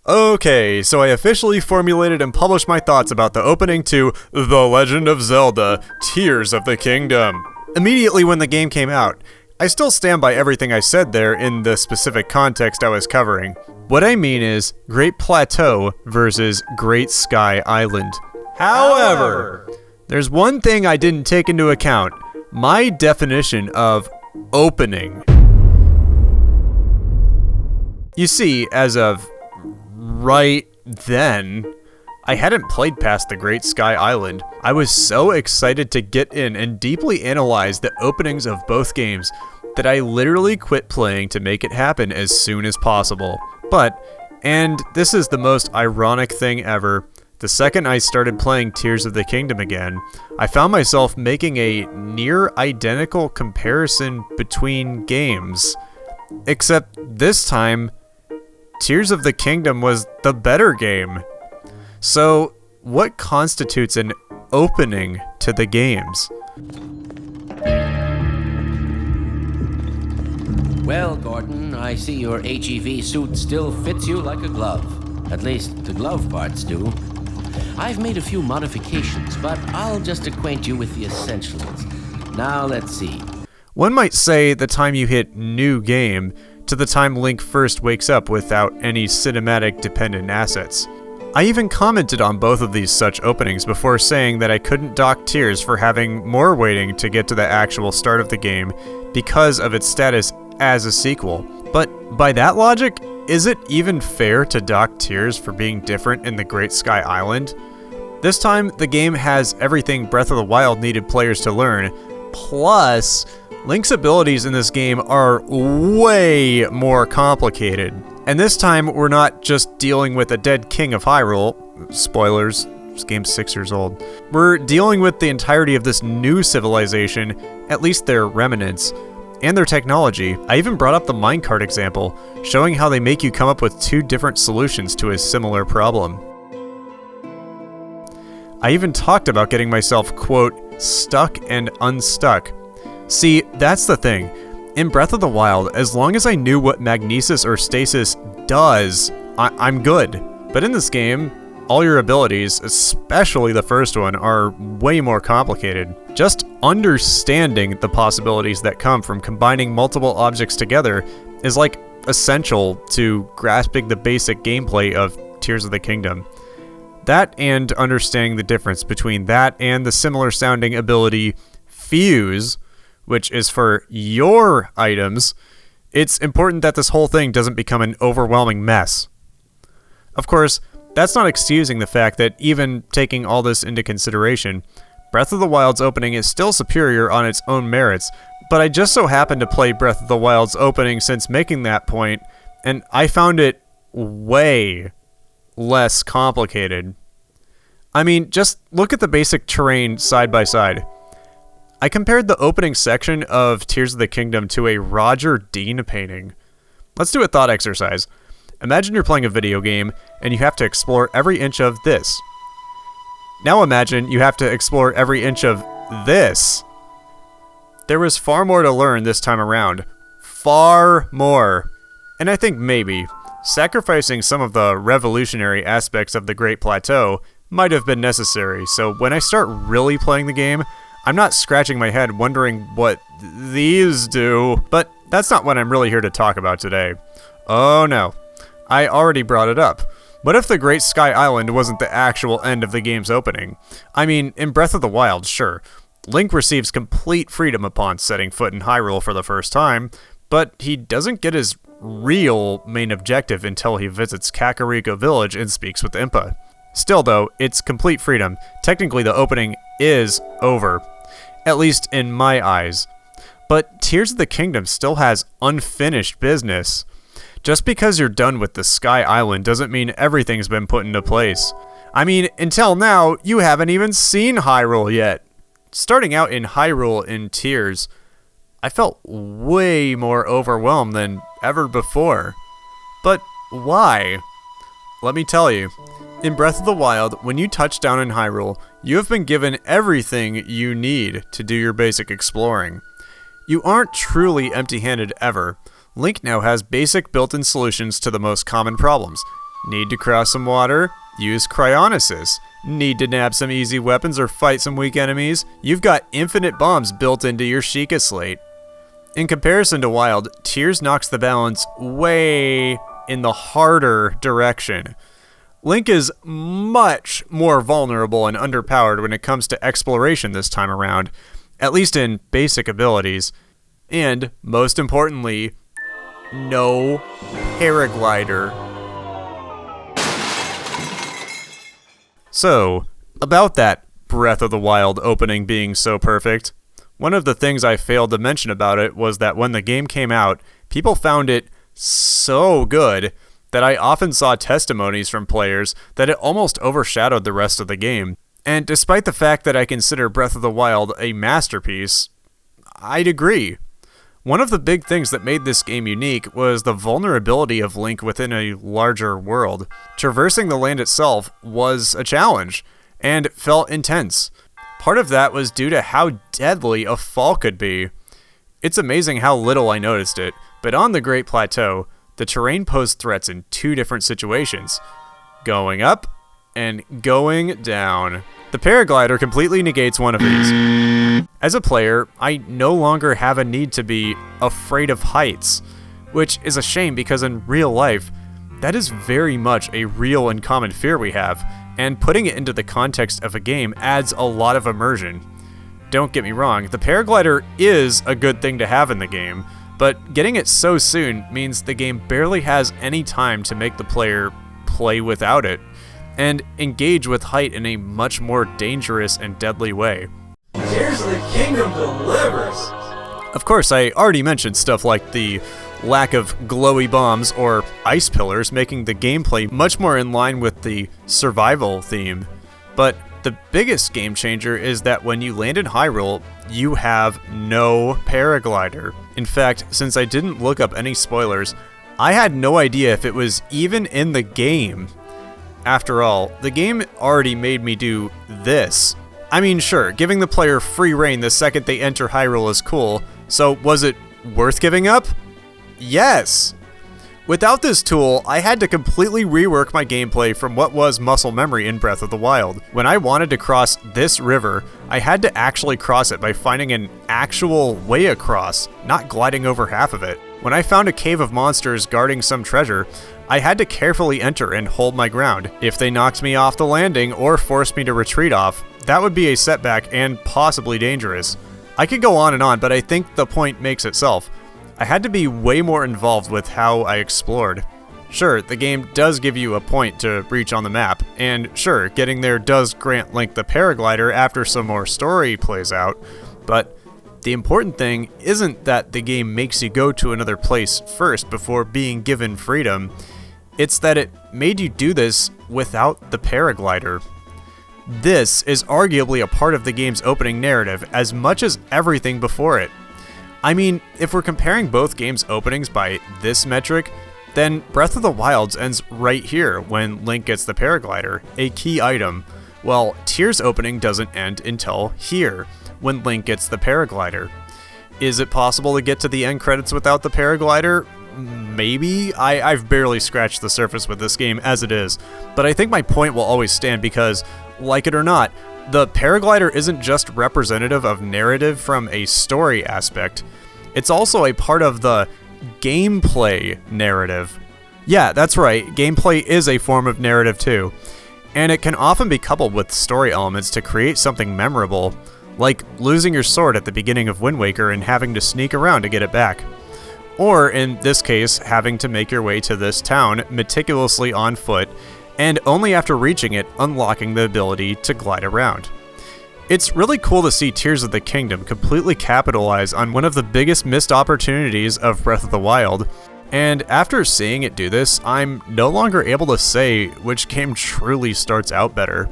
Okay, so I officially formulated and published my thoughts about the opening to The Legend of Zelda: Tears of the Kingdom. Immediately when the game came out, I still stand by everything I said there in the specific context I was covering. What I mean is Great Plateau versus Great Sky Island. However, there's one thing I didn't take into account: my definition of opening. You see, as of right then, I hadn't played past the Great Sky Island. I was so excited to get in and deeply analyze the openings of both games that I literally quit playing to make it happen as soon as possible. But, and this is the most ironic thing ever, the second I started playing Tears of the Kingdom again, I found myself making a near identical comparison between games. Except this time, Tears of the Kingdom was the better game. So, what constitutes an opening to the games? Well, Gordon, I see your HEV suit still fits you like a glove. At least, the glove parts do. I've made a few modifications, but I'll just acquaint you with the essentials. Now, let's see. One might say the time you hit New Game to the time Link first wakes up without any cinematic dependent assets. I even commented on both of these such openings before saying that I couldn't dock Tears for having more waiting to get to the actual start of the game because of its status as a sequel. But by that logic, is it even fair to dock Tears for being different in the Great Sky Island? This time, the game has everything Breath of the Wild needed players to learn, plus Link's abilities in this game are way more complicated. And this time, we're not just dealing with a dead king of Hyrule. Spoilers, this game's 6 years old. We're dealing with the entirety of this new civilization, at least their remnants, and their technology. I even brought up the minecart example, showing how they make you come up with two different solutions to a similar problem. I even talked about getting myself, quote, stuck and unstuck. See, that's the thing. In Breath of the Wild, as long as I knew what magnesis or stasis does, I'm good. But in this game, all your abilities, especially the first one, are way more complicated. Just understanding the possibilities that come from combining multiple objects together is like essential to grasping the basic gameplay of Tears of the Kingdom. That and understanding the difference between that and the similar sounding ability Fuse, which is for your items, it's important that this whole thing doesn't become an overwhelming mess. Of course, that's not excusing the fact that even taking all this into consideration, Breath of the Wild's opening is still superior on its own merits, but I just so happened to play Breath of the Wild's opening since making that point, and I found it way less complicated. I mean, just look at the basic terrain side by side. I compared the opening section of Tears of the Kingdom to a Roger Dean painting. Let's do a thought exercise. Imagine you're playing a video game, and you have to explore every inch of this. Now imagine you have to explore every inch of this. There was far more to learn this time around. Far more. And I think maybe sacrificing some of the revolutionary aspects of the Great Plateau might have been necessary, so when I start really playing the game, I'm not scratching my head wondering what these do. But that's not what I'm really here to talk about today. Oh no. I already brought it up. What if the Great Sky Island wasn't the actual end of the game's opening? I mean, in Breath of the Wild, sure, Link receives complete freedom upon setting foot in Hyrule for the first time, but he doesn't get his real main objective until he visits Kakariko Village and speaks with Impa. Still though, it's complete freedom. Technically the opening is over. At least in my eyes. But Tears of the Kingdom still has unfinished business. Just because you're done with the Sky Island doesn't mean everything's been put into place. I mean, until now, you haven't even seen Hyrule yet. Starting out in Hyrule in Tears, I felt way more overwhelmed than ever before. But why? Let me tell you. In Breath of the Wild, when you touch down in Hyrule, you have been given everything you need to do your basic exploring. You aren't truly empty-handed ever. Link now has basic built-in solutions to the most common problems. Need to cross some water? Use cryonesis. Need to nab some easy weapons or fight some weak enemies? You've got infinite bombs built into your Sheikah slate. In comparison to Wild, Tears knocks the balance way in the harder direction. Link is much more vulnerable and underpowered when it comes to exploration this time around, at least in basic abilities. And, most importantly, no paraglider. So, about that Breath of the Wild opening being so perfect, one of the things I failed to mention about it was that when the game came out, people found it so good that I often saw testimonies from players that it almost overshadowed the rest of the game. And despite the fact that I consider Breath of the Wild a masterpiece, I'd agree. One of the big things that made this game unique was the vulnerability of Link within a larger world. Traversing the land itself was a challenge, and felt intense. Part of that was due to how deadly a fall could be. It's amazing how little I noticed it, but on the Great Plateau, the terrain posed threats in two different situations: going up and going down. The paraglider completely negates one of these. As a player, I no longer have a need to be afraid of heights, which is a shame because in real life, that is very much a real and common fear we have, and putting it into the context of a game adds a lot of immersion. Don't get me wrong, the paraglider is a good thing to have in the game, but getting it so soon means the game barely has any time to make the player play without it, and engage with height in a much more dangerous and deadly way. Here's the Kingdom delivers! Of course, I already mentioned stuff like the lack of glowy bombs or ice pillars, making the gameplay much more in line with the survival theme. But the biggest game changer is that when you land in Hyrule, you have no paraglider. In fact, since I didn't look up any spoilers, I had no idea if it was even in the game. After all, the game already made me do this. I mean, sure, giving the player free reign the second they enter Hyrule is cool, so was it worth giving up? Yes! Without this tool, I had to completely rework my gameplay from what was muscle memory in Breath of the Wild. When I wanted to cross this river, I had to actually cross it by finding an actual way across, not gliding over half of it. When I found a cave of monsters guarding some treasure, I had to carefully enter and hold my ground. If they knocked me off the landing or forced me to retreat off, that would be a setback and possibly dangerous. I could go on and on, but I think the point makes itself. I had to be way more involved with how I explored. Sure, the game does give you a point to reach on the map, and sure, getting there does grant Link the paraglider after some more story plays out, but the important thing isn't that the game makes you go to another place first before being given freedom. It's that it made you do this without the paraglider. This is arguably a part of the game's opening narrative as much as everything before it. I mean, if we're comparing both games' openings by this metric, then Breath of the Wild ends right here when Link gets the paraglider, a key item, while Tears' opening doesn't end until here, when Link gets the paraglider. Is it possible to get to the end credits without the paraglider? Maybe? I've barely scratched the surface with this game as it is, but I think my point will always stand because, like it or not, the paraglider isn't just representative of narrative from a story aspect, it's also a part of the gameplay narrative. Yeah, that's right, gameplay is a form of narrative too, and it can often be coupled with story elements to create something memorable, like losing your sword at the beginning of Wind Waker and having to sneak around to get it back. Or, in this case, having to make your way to this town meticulously on foot, and only after reaching it, unlocking the ability to glide around. It's really cool to see Tears of the Kingdom completely capitalize on one of the biggest missed opportunities of Breath of the Wild, and after seeing it do this, I'm no longer able to say which game truly starts out better.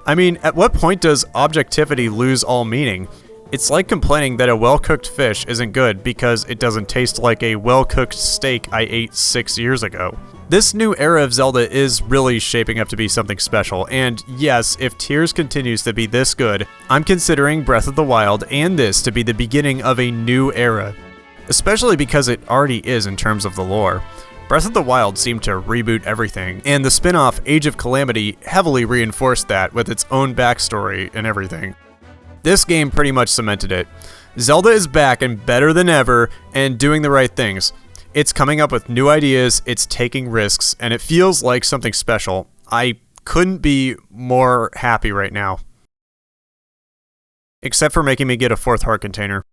I mean, at what point does objectivity lose all meaning? It's like complaining that a well-cooked fish isn't good because it doesn't taste like a well-cooked steak I ate 6 years ago. This new era of Zelda is really shaping up to be something special, and yes, if Tears continues to be this good, I'm considering Breath of the Wild and this to be the beginning of a new era. Especially because it already is in terms of the lore. Breath of the Wild seemed to reboot everything, and the spin-off Age of Calamity heavily reinforced that with its own backstory and everything. This game pretty much cemented it. Zelda is back and better than ever, and doing the right things. It's coming up with new ideas, it's taking risks, and it feels like something special. I couldn't be more happy right now. Except for making me get a 4th heart container.